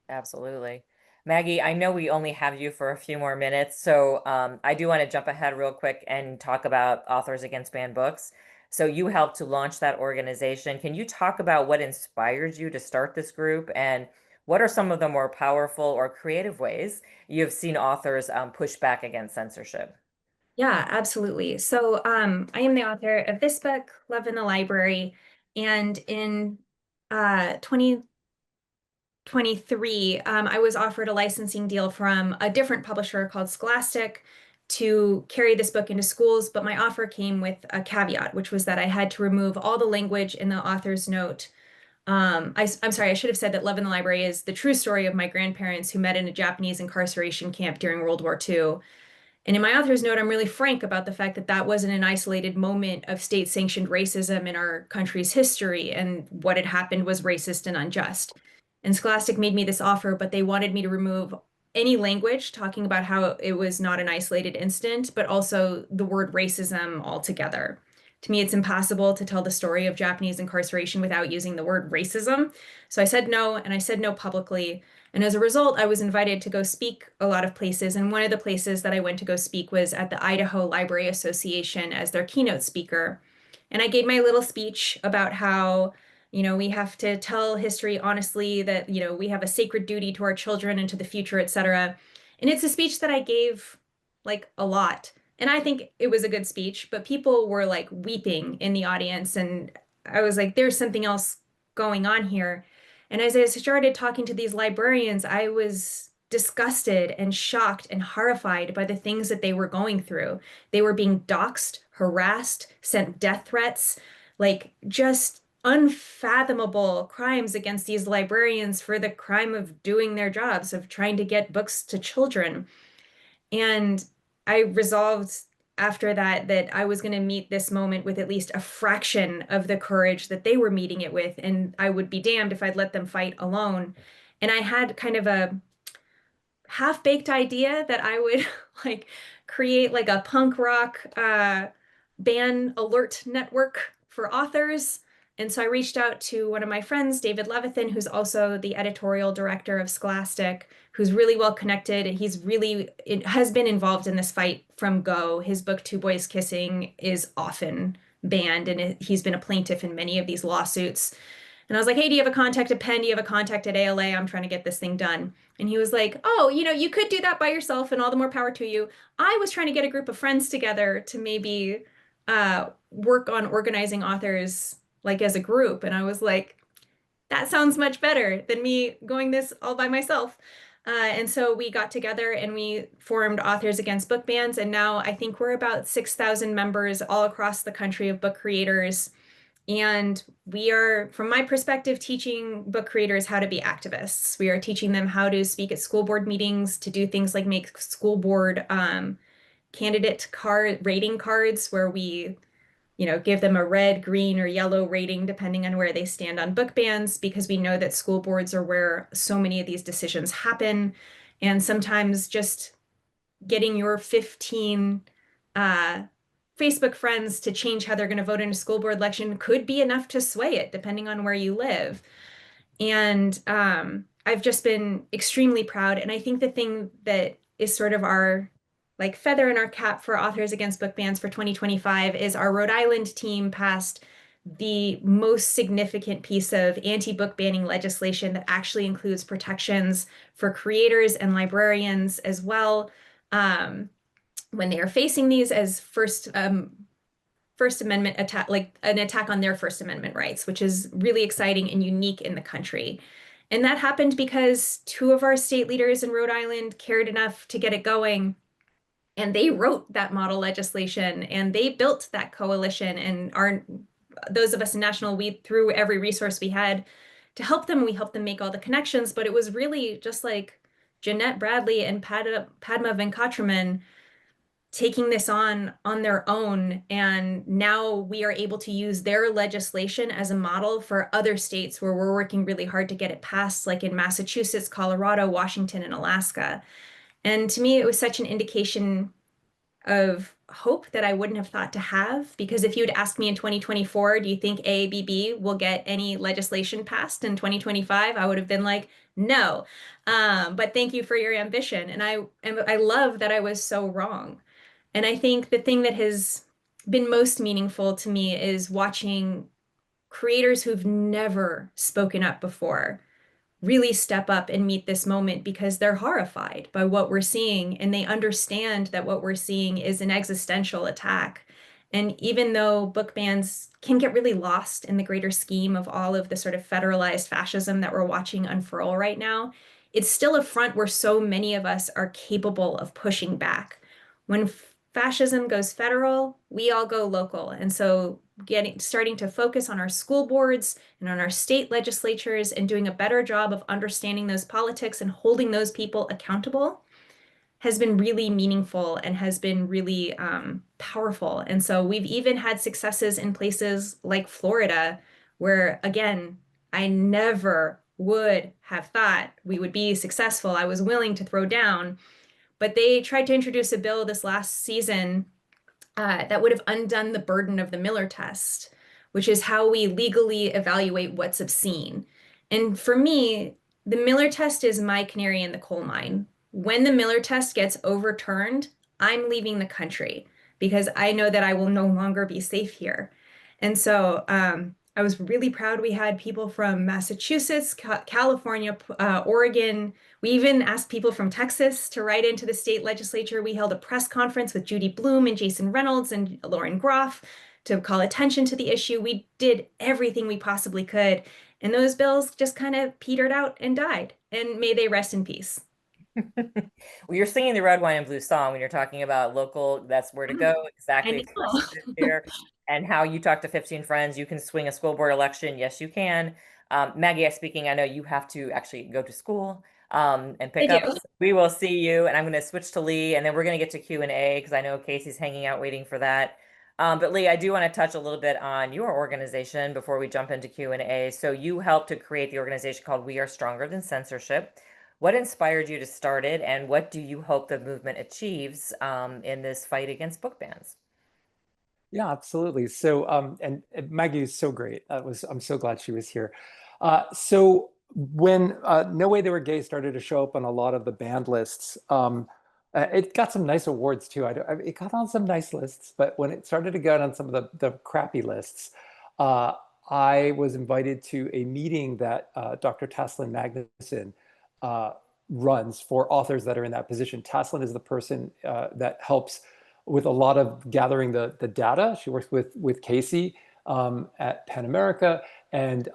Absolutely. Maggie, I know we only have you for a few more minutes, so I do want to jump ahead real quick and talk about Authors Against Banned Books. So you helped to launch that organization. Can you talk about what inspired you to start this group and what are some of the more powerful or creative ways you've seen authors push back against censorship? Yeah, absolutely. So I am the author of this book, Love in the Library, and in 2023, I was offered a licensing deal from a different publisher called Scholastic to carry this book into schools, but my offer came with a caveat, which was that I had to remove all the language in the author's note. I'm sorry, I should have said that Love in the Library is the true story of my grandparents who met in a Japanese incarceration camp during World War II. And in my author's note, I'm really frank about the fact that that wasn't an isolated moment of state-sanctioned racism in our country's history, and what had happened was racist and unjust. And Scholastic made me this offer, but they wanted me to remove any language talking about how it was not an isolated incident, but also the word racism altogether. To me, it's impossible to tell the story of Japanese incarceration without using the word racism. So I said no, and I said no publicly. And as a result, I was invited to go speak a lot of places. And one of the places that I went to go speak was at the Idaho Library Association as their keynote speaker. And I gave my little speech about how, we have to tell history honestly, that, we have a sacred duty to our children and to the future, etc. And it's a speech that I gave like a lot. And I think it was a good speech, but people were like weeping in the audience. And I was like, there's something else going on here. And as I started talking to these librarians, I was disgusted and shocked and horrified by the things that they were going through. They were being doxxed, harassed, sent death threats, like just unfathomable crimes against these librarians for the crime of doing their jobs, of trying to get books to children. And I resolved after that that I was going to meet this moment with at least a fraction of the courage that they were meeting it with, and I would be damned if I'd let them fight alone. And I had kind of a half-baked idea that I would like create like a punk rock ban alert network for authors. And so I reached out to one of my friends, David Levithan, who's also the editorial director of Scholastic, who's really well connected. He's really has been involved in this fight from go. His book, Two Boys Kissing, is often banned, and he's been a plaintiff in many of these lawsuits. And I was like, hey, do you have a contact at Penn? Do you have a contact at ALA? I'm trying to get this thing done. And he was like, oh, you could do that by yourself, and all the more power to you. I was trying to get a group of friends together to maybe work on organizing authors like as a group. And I was like, that sounds much better than me going this all by myself. And so we got together and we formed Authors Against Book Bans. And now I think we're about 6,000 members all across the country of book creators. And we are, from my perspective, teaching book creators how to be activists. We are teaching them how to speak at school board meetings, to do things like make school board candidate card rating cards where we give them a red, green, or yellow rating depending on where they stand on book bans, because we know that school boards are where so many of these decisions happen. And sometimes just getting your 15 Facebook friends to change how they're going to vote in a school board election could be enough to sway it, depending on where you live. And I've just been extremely proud. And I think the thing that is sort of our like feather in our cap for Authors Against Book Bans for 2025 is our Rhode Island team passed the most significant piece of anti-book banning legislation that actually includes protections for creators and librarians as well, when they are facing these as First Amendment attack, like an attack on their First Amendment rights, which is really exciting and unique in the country. And that happened because two of our state leaders in Rhode Island cared enough to get it going. And they wrote that model legislation and they built that coalition. And those of us in National, we threw every resource we had to help them. We helped them make all the connections, but it was really just like Jeanette Bradley and Padma Venkatraman taking this on their own. And now we are able to use their legislation as a model for other states where we're working really hard to get it passed, like in Massachusetts, Colorado, Washington, and Alaska. And to me, it was such an indication of hope that I wouldn't have thought to have. Because if you'd asked me in 2024, do you think AABB will get any legislation passed in 2025? I would have been like, no. But thank you for your ambition. And I love that I was so wrong. And I think the thing that has been most meaningful to me is watching creators who've never spoken up before really step up and meet this moment because they're horrified by what we're seeing and they understand that what we're seeing is an existential attack. And even though book bans can get really lost in the greater scheme of all of the sort of federalized fascism that we're watching unfurl right now, it's still a front where so many of us are capable of pushing back. When fascism goes federal, we all go local. And so starting to focus on our school boards and on our state legislatures and doing a better job of understanding those politics and holding those people accountable has been really meaningful and has been really powerful. And so we've even had successes in places like Florida, where, again, I never would have thought we would be successful. I was willing to throw down, but they tried to introduce a bill this last season that would have undone the burden of the Miller test, which is how we legally evaluate what's obscene. And for me, the Miller test is my canary in the coal mine. When the Miller test gets overturned, I'm leaving the country because I know that I will no longer be safe here. And so I was really proud we had people from Massachusetts, California, Oregon. We even asked people from Texas to write into the state legislature. We held a press conference with Judy Bloom and Jason Reynolds and Lauren Groff to call attention to the issue. We did everything we possibly could. And those bills just kind of petered out and died. And may they rest in peace. Well, you're singing the red, wine, and blue song when you're talking about local, that's where to go, I exactly know. expressing it here, and how you talk to 15 friends. You can swing a school board election. Yes, you can. Maggie, speaking, I know you have to actually go to school and I pick do. up. We will see you, and I'm going to switch to Lee, and then we're going to get to Q&A because I know Casey's hanging out waiting for that. But Lee, I do want to touch a little bit on your organization before we jump into Q&A. So you helped to create the organization called We Are Stronger Than Censorship. What inspired you to start it, and what do you hope the movement achieves in this fight against book bans? Yeah, absolutely. So, and Maggie is so great. I'm so glad she was here. So when No Way They Were Gay started to show up on a lot of the banned lists, it got some nice awards too. It got on some nice lists, but when it started to get on some of the crappy lists, I was invited to a meeting that Dr. Taslin Magnuson runs for authors that are in that position. Taslin is the person that helps with a lot of gathering the data. She works with Casey at PEN America and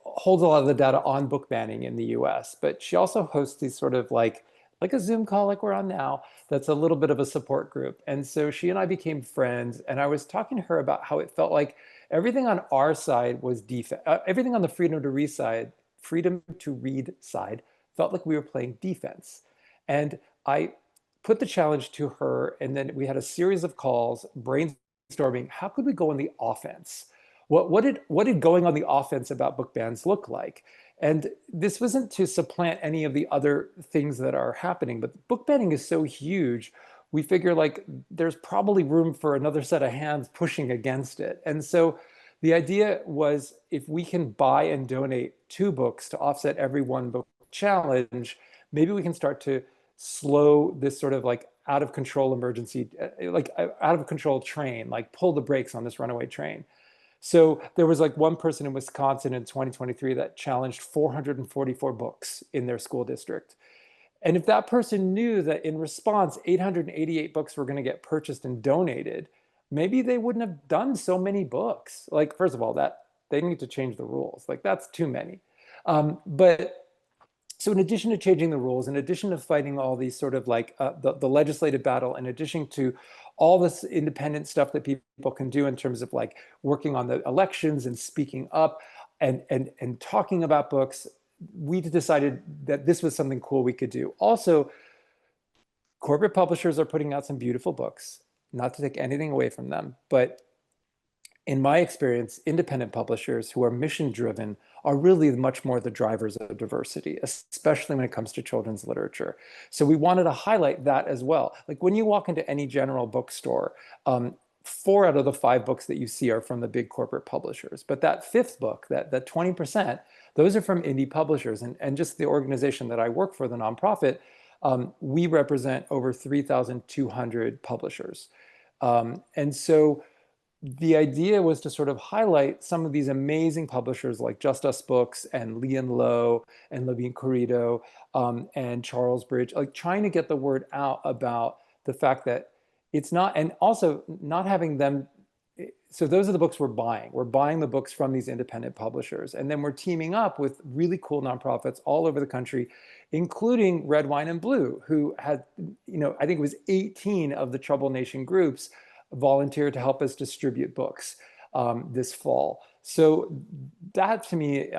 holds a lot of the data on book banning in the US. But she also hosts these sort of like a Zoom call like we're on now, that's a little bit of a support group. And so she and I became friends, and I was talking to her about how it felt like everything on our side was everything on the freedom to read side felt like we were playing defense. And I put the challenge to her, and then we had a series of calls brainstorming how could we go on the offense. What did going on the offense about book bans look like? And this wasn't to supplant any of the other things that are happening, but book banning is so huge. We figure like there's probably room for another set of hands pushing against it. And so the idea was if we can buy and donate 2 books to offset every 1 book challenge, maybe we can start to slow this sort of like out of control emergency, like out of control train, like pull the brakes on this runaway train. So there was like one person in Wisconsin in 2023 that challenged 444 books in their school district. And if that person knew that in response, 888 books were going to get purchased and donated, maybe they wouldn't have done so many books. Like, first of all, that they need to change the rules. Like, that's too many. But So in addition to changing the rules, in addition to fighting all these sort of like the legislative battle, in addition to all this independent stuff that people can do in terms of like working on the elections and speaking up and talking about books, we decided that this was something cool we could do. Also, corporate publishers are putting out some beautiful books, not to take anything away from them, but in my experience, independent publishers who are mission driven are really much more the drivers of diversity, especially when it comes to children's literature. So we wanted to highlight that as well. Like when you walk into any general bookstore, 4 out of the 5 books that you see are from the big corporate publishers. But that 5th book, that 20%, those are from indie publishers. And just the organization that I work for, the nonprofit, we represent over 3,200 publishers. And so the idea was to sort of highlight some of these amazing publishers like Just Us Books and Lee and Low and Levine Corrido and Charles Bridge, like trying to get the word out about the fact that it's not, and also not having them. So those are the books we're buying. We're buying the books from these independent publishers. And then we're teaming up with really cool nonprofits all over the country, including Red, Wine, and Blue, who had, I think it was 18 of the Trouble Nation groups volunteered to help us distribute books this fall. So that to me,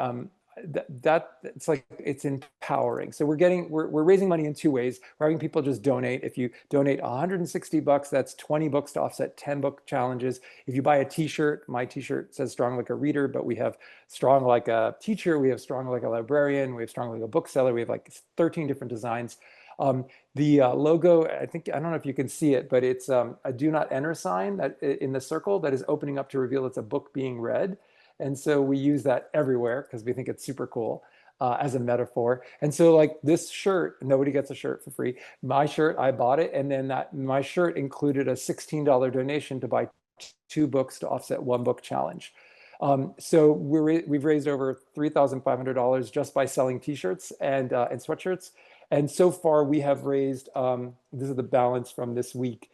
it's like it's empowering. So we're raising money in 2 ways. We're having people just donate. If you donate $160, that's 20 books to offset 10 book challenges. If you buy a t-shirt, my t-shirt says strong like a reader, but we have strong like a teacher, we have strong like a librarian, we have strong like a bookseller, we have like 13 different designs. The logo, I don't know if you can see it, but it's a do not enter sign that in the circle that is opening up to reveal it's a book being read. And so we use that everywhere because we think it's super cool as a metaphor. And so like this shirt, nobody gets a shirt for free. My shirt, I bought it. And then my shirt included a $16 donation to buy 2 books to offset 1 book challenge. So we've raised over $3,500 just by selling t-shirts and sweatshirts. And so far we have raised, this is the balance from this week,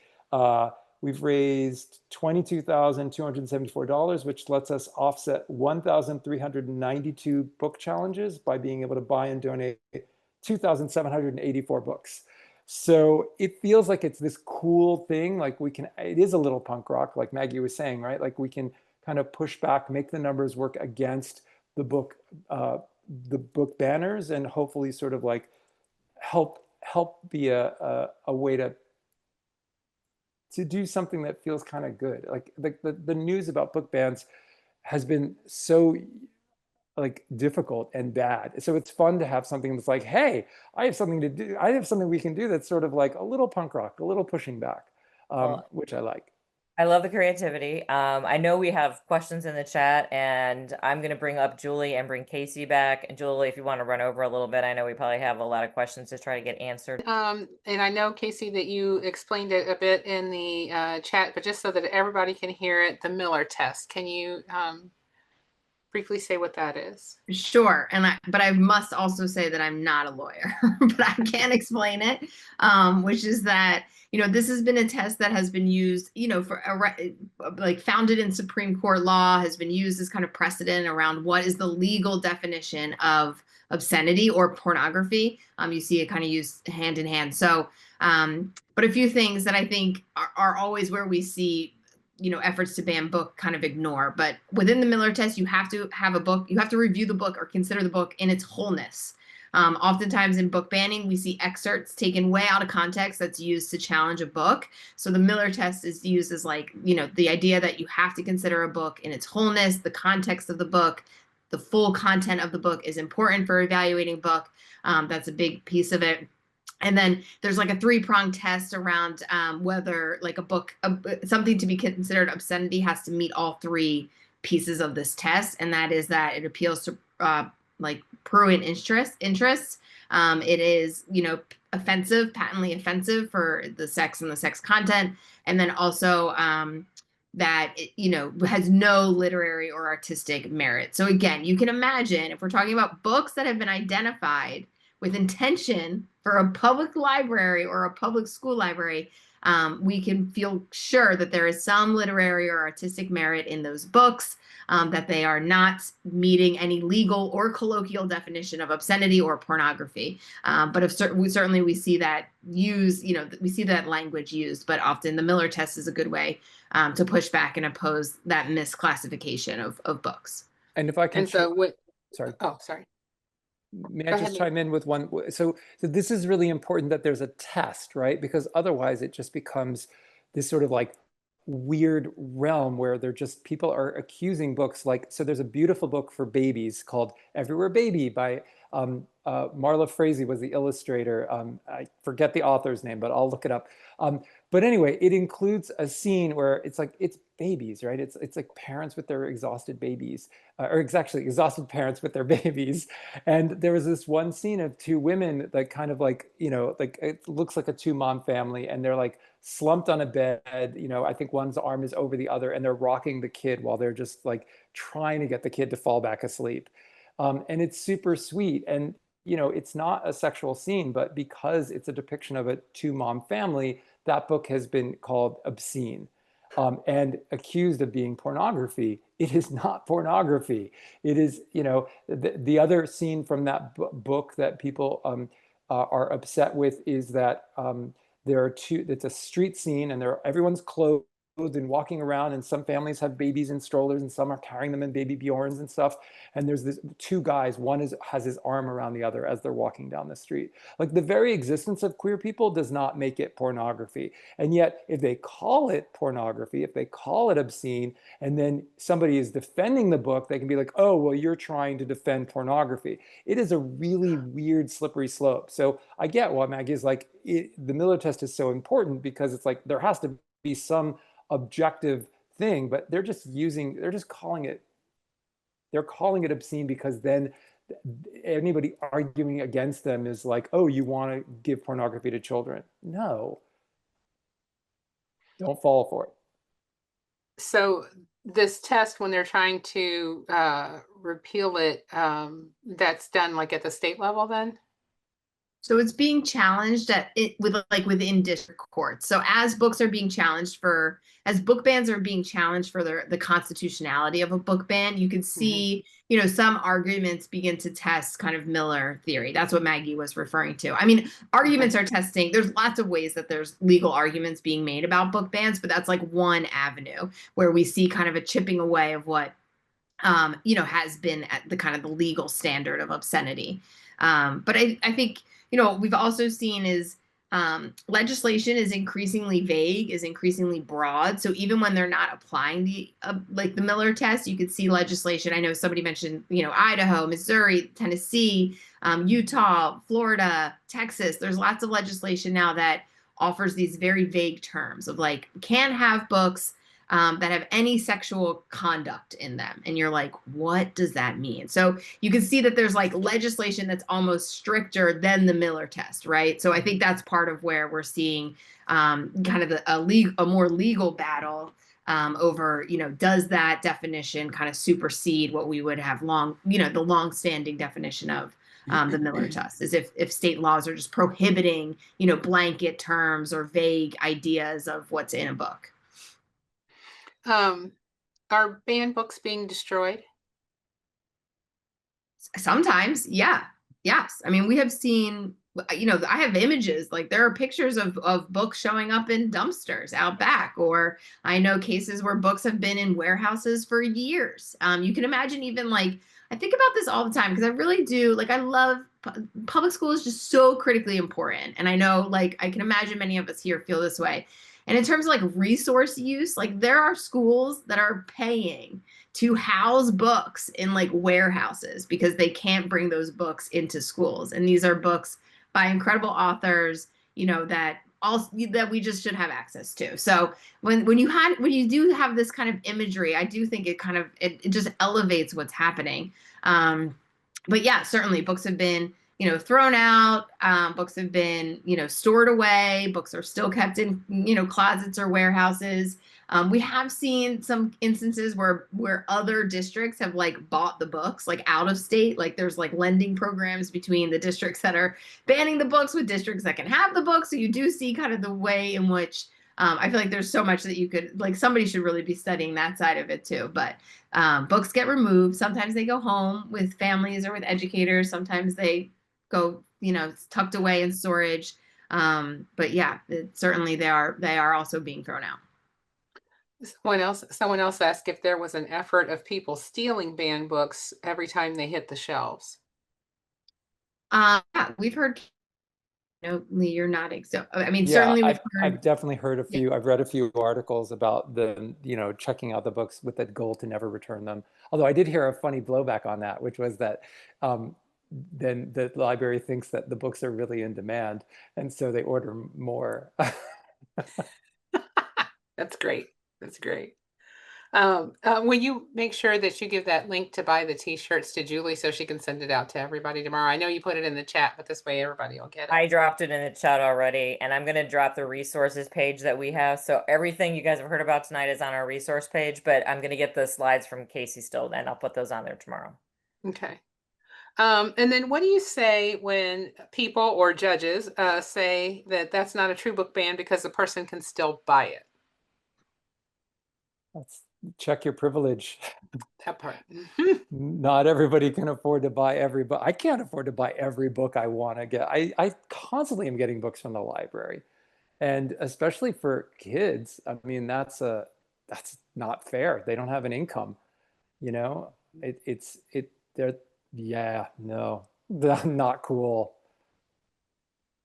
we've raised $22,274, which lets us offset 1,392 book challenges by being able to buy and donate 2,784 books. So it feels like it's this cool thing. Like it is a little punk rock, like Maggie was saying, right? Like we can kind of push back, make the numbers work against the book banners, and hopefully sort of like help be a way to do something that feels kind of good. Like the news about book bans has been so like difficult and bad. So it's fun to have something that's like, hey, I have something to do. I have something we can do that's sort of like a little punk rock, a little pushing back, which I like. I love the creativity. I know we have questions in the chat, and I'm going to bring up Julie and bring Casey back. And Julie, if you want to run over a little bit, I know we probably have a lot of questions to try to get answered. And I know, Casey, that you explained it a bit in the chat, but just so that everybody can hear it, the Miller test. Can you briefly say what that is? Sure. But I must also say that I'm not a lawyer, but I can explain it, which is that, this has been a test that has been used, for like founded in Supreme Court law, has been used as kind of precedent around what is the legal definition of obscenity or pornography. You see it kind of used hand in hand. So, but a few things that I think are always where we see efforts to ban book kind of ignore. But within the Miller test, you have to have a book, you have to review the book or consider the book in its wholeness. Oftentimes in book banning, we see excerpts taken way out of context that's used to challenge a book. So the Miller test is used as like, the idea that you have to consider a book in its wholeness, the context of the book, the full content of the book is important for evaluating book. That's a big piece of it. And then there's like a 3-pronged test around whether like a book, something to be considered obscenity has to meet all 3 pieces of this test. And that is that it appeals to like prurient interests. It is, offensive, patently offensive for the sex and the sex content. And then also that it, has no literary or artistic merit. So again, you can imagine if we're talking about books that have been identified with intention for a public library or a public school library, we can feel sure that there is some literary or artistic merit in those books, that they are not meeting any legal or colloquial definition of obscenity or pornography. But if certainly we see that we see that language used, but often the Miller test is a good way to push back and oppose that misclassification of books. And if I can, And so what, sorry. oh, sorry. May Go I just ahead, chime in with one? So this is really important that there's a test, right? Because otherwise it just becomes this sort of like weird realm where they're just, people are accusing books like, so there's a beautiful book for babies called Everywhere Baby by Marla Frazee was the illustrator. I forget the author's name, but I'll look it up. But anyway, it includes a scene where it's like, it's babies, right? It's like parents with their exhausted babies, or it's actually exhausted parents with their babies. And there was this one scene of two women that kind of like, you know, like it looks like a two-mom family, and they're like slumped on a bed, you know, I think one's arm is over the other, and they're rocking the kid while they're just like trying to get the kid to fall back asleep. And it's super sweet. And, you know, it's not a sexual scene, but because it's a depiction of a two-mom family, that book has been called obscene. And accused of being pornography. It is not pornography. It is, you know, the other scene from that book that people are upset with is that there are two, it's a street scene, and everyone's clothed and walking around, and some families have babies in strollers and some are carrying them in baby Bjorns and stuff. And there's this two guys, one has his arm around the other as they're walking down the street. Like, the very existence of queer people does not make it pornography. And yet if they call it pornography, if they call it obscene, and then somebody is defending the book, they can be like, oh, well, you're trying to defend pornography. It is a really weird, slippery slope. So I get why Maggie's like, the Miller test is so important, because it's like there has to be some objective thing, but they're just calling it obscene, because then anybody arguing against them is like, oh, you want to give pornography to children. No, don't fall for it. So this test, when they're trying to repeal it, that's done like at the state level then? So it's being challenged within district courts. So as books are being challenged as book bans are being challenged for the constitutionality of a book ban, you can see, you know, some arguments begin to test kind of Miller theory. That's what Maggie was referring to. I mean, arguments are testing. There's lots of ways that there's legal arguments being made about book bans, but that's like one avenue where we see kind of a chipping away of what, you know, has been at the kind of the legal standard of obscenity. But I think, you know, what we've also seen is legislation is increasingly vague, is increasingly broad. So even when they're not applying the Miller test, you could see legislation. I know somebody mentioned, you know, Idaho, Missouri, Tennessee, Utah, Florida, Texas. There's lots of legislation now that offers these very vague terms of like, can have books that have any sexual conduct in them. And you're like, what does that mean? So you can see that there's like legislation that's almost stricter than the Miller test, right? So I think that's part of where we're seeing kind of a more legal battle over, you know, does that definition kind of supersede what we would have the long-standing definition of the Miller test, is if state laws are just prohibiting, you know, blanket terms or vague ideas of what's in a book. Are banned books being destroyed? Sometimes, yeah. Yes. I mean, we have seen, you know, I have images, like there are pictures of books showing up in dumpsters out back, or I know cases where books have been in warehouses for years. You can imagine, even like, I think about this all the time because I really do, like, I love public school is just so critically important. And I know, like, I can imagine many of us here feel this way. And in terms of like resource use, like there are schools that are paying to house books in like warehouses because they can't bring those books into schools. And these are books by incredible authors, you know, that we just should have access to. So when you do have this kind of imagery, I do think it just elevates what's happening. But yeah, certainly books have been, you know, thrown out, books have been, you know, stored away, books are still kept in, you know, closets or warehouses. We have seen some instances where other districts have like bought the books like out of state. Like there's like lending programs between the districts that are banning the books with districts that can have the books. So you do see kind of the way in which I feel like there's so much that you could, like, somebody should really be studying that side of it too. But books get removed. Sometimes they go home with families or with educators. Sometimes they go, tucked away in storage. But yeah, certainly they are also being thrown out. Someone else asked if there was an effort of people stealing banned books every time they hit the shelves. Yeah, we've heard. No, Lee, you're nodding. So, I mean, Yeah, certainly we've I've heard. definitely heard a few. I've read a few articles about them, checking out the books with the goal to never return them. Although I did hear a funny blowback on that, which was that then the library thinks that the books are really in demand, and so they order more. That's great. That's great. Will you make sure that you give that link to buy the t-shirts to Julie so she can send it out to everybody tomorrow? I know you put it in the chat, but this way everybody will get it. I dropped it in the chat already, and I'm going to drop the resources page that we have. So everything you guys have heard about tonight is on our resource page, but I'm going to get the slides from Casey still, and I'll put those on there tomorrow. Okay. And then what do you say when people or judges say that that's not a true book ban because the person can still buy it? Let's check your privilege. That part. Not everybody can afford to buy every book. I can't afford to buy every book I want to get. I constantly am getting books from the library. And especially for kids, I mean, that's not fair. They don't have an income, they're, yeah, no, not cool.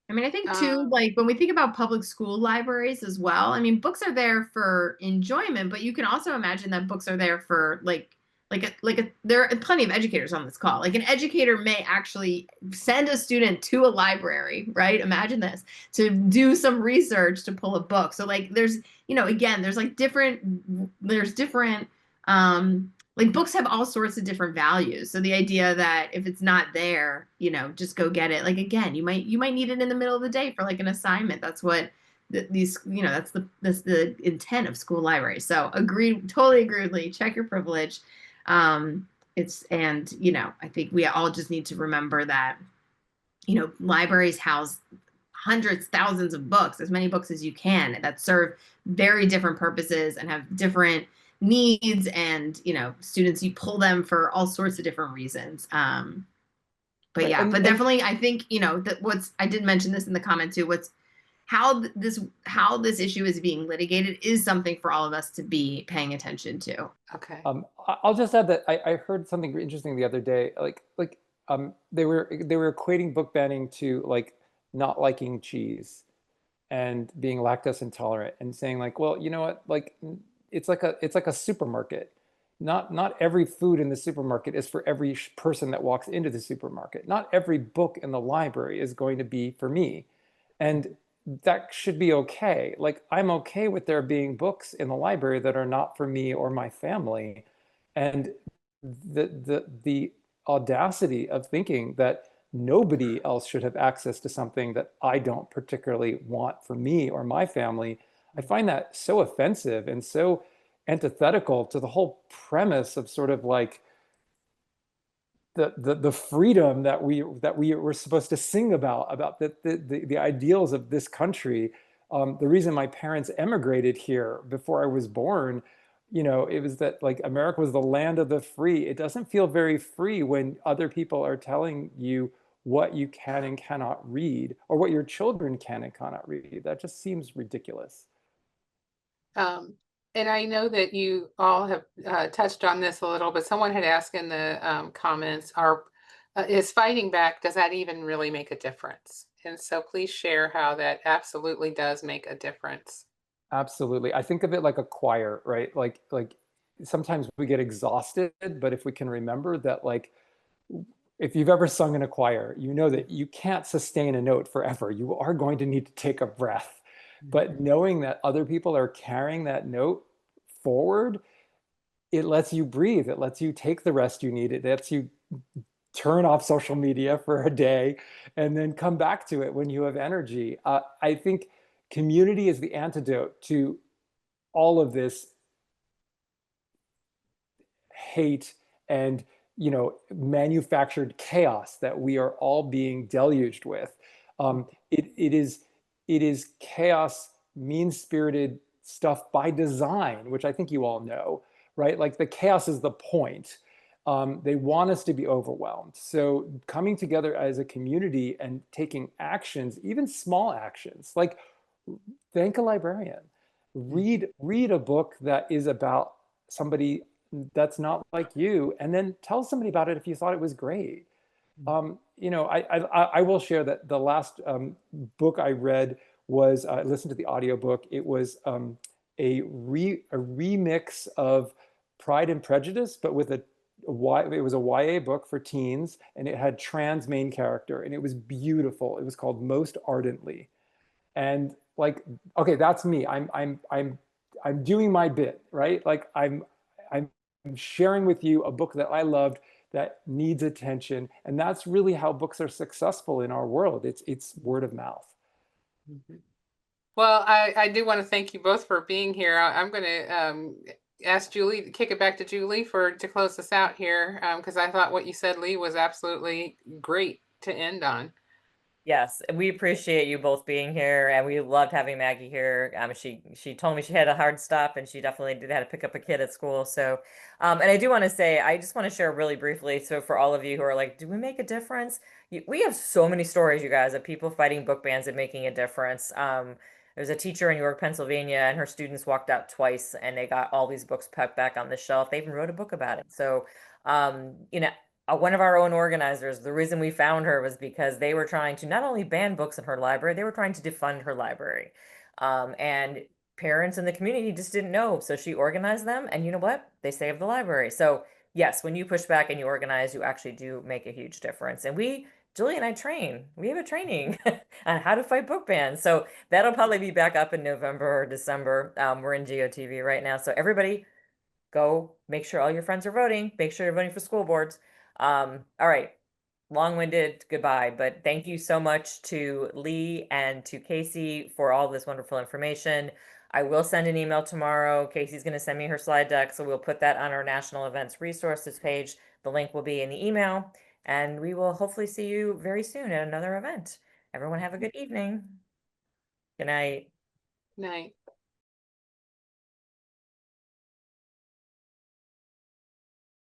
I mean, I think too, like when we think about public school libraries as well, I mean, books are there for enjoyment, but you can also imagine that books are there for there are plenty of educators on this call. Like an educator may actually send a student to a library, right? Imagine this, to do some research to pull a book. So like there's, again, there's different like books have all sorts of different values. So the idea that if it's not there, just go get it. Like again, you might need it in the middle of the day for like an assignment. That's what that's the intent of school libraries. So totally agree with Lee. Check your privilege. I think we all just need to remember that, libraries house hundreds, thousands of books, as many books as you can, that serve very different purposes and have different needs, and students, you pull them for all sorts of different reasons. But Right, yeah, and- but definitely I think that I did mention this in the comment too, how this issue is being litigated is something for all of us to be paying attention to. Okay. I'll just add that I heard something interesting the other day. They were equating book banning to like not liking cheese and being lactose intolerant, and saying like, well, you know what, like it's like a supermarket. Not every food in the supermarket is for every person that walks into the supermarket. Not every book in the library is going to be for me, and that should be okay. Like I'm okay with there being books in the library that are not for me or my family, and the audacity of thinking that nobody else should have access to something that I don't particularly want for me or my family, I find that so offensive and so antithetical to the whole premise of sort of like the freedom that we were supposed to sing about the ideals of this country. The reason my parents emigrated here before I was born, it was that like America was the land of the free. It doesn't feel very free when other people are telling you what you can and cannot read, or what your children can and cannot read. That just seems ridiculous. And I know that you all have touched on this a little, but someone had asked in the comments, is fighting back, does that even really make a difference? And so please share how that absolutely does make a difference. Absolutely. I think of it like a choir, right? Like sometimes we get exhausted, but if we can remember that, like, if you've ever sung in a choir, you know that you can't sustain a note forever. You are going to need to take a breath. But knowing that other people are carrying that note forward, it lets you breathe. It lets you take the rest you need. It lets you turn off social media for a day and then come back to it when you have energy. I think community is the antidote to all of this hate and, you know, manufactured chaos that we are all being deluged with. It is chaos, mean-spirited stuff by design, which I think you all know, right? Like the chaos is the point. They want us to be overwhelmed. So coming together as a community and taking actions, even small actions, like thank a librarian, read a book that is about somebody that's not like you, and then tell somebody about it if you thought it was great. You know, I will share that the last book I read was, I listened to the audiobook. It was a remix of Pride and Prejudice, but with it was a YA book for teens, and it had trans main character, and it was beautiful. It was called Most Ardently. And like, okay, that's me. I'm doing my bit, right? Like I'm sharing with you a book that I loved that needs attention, and that's really how books are successful in our world. It's word of mouth. Well, I do want to thank you both for being here. I'm going to ask Julie, kick it back to Julie to close this out here, because I thought what you said, Lee, was absolutely great to end on. Yes, and we appreciate you both being here, and we loved having Maggie here. She told me she had a hard stop, and she definitely did have to pick up a kid at school. So, and I do want to say, I just want to share really briefly. So, for all of you who are like, "Do we make a difference?" We have so many stories, you guys, of people fighting book bans and making a difference. There's a teacher in York, Pennsylvania, and her students walked out twice, and they got all these books put back on the shelf. They even wrote a book about it. So, you know, one of our own organizers, the reason we found her was because they were trying to not only ban books in her library, they were trying to defund her library. And parents in the community just didn't know. So she organized them, and you know what? They saved the library. So yes, when you push back and you organize, you actually do make a huge difference. And Julie and I train. We have a training on how to fight book bans. So that'll probably be back up in November or December. We're in GOTV right now. So everybody go make sure all your friends are voting. Make sure you're voting for school boards. All right, long-winded goodbye, but thank you so much to Lee and to Casey for all this wonderful information. I will send an email tomorrow. Casey's going to send me her slide deck, so we'll put that on our national events resources page. The link will be in the email, and we will hopefully see you very soon at another event. Everyone have a good evening. Good night. Night.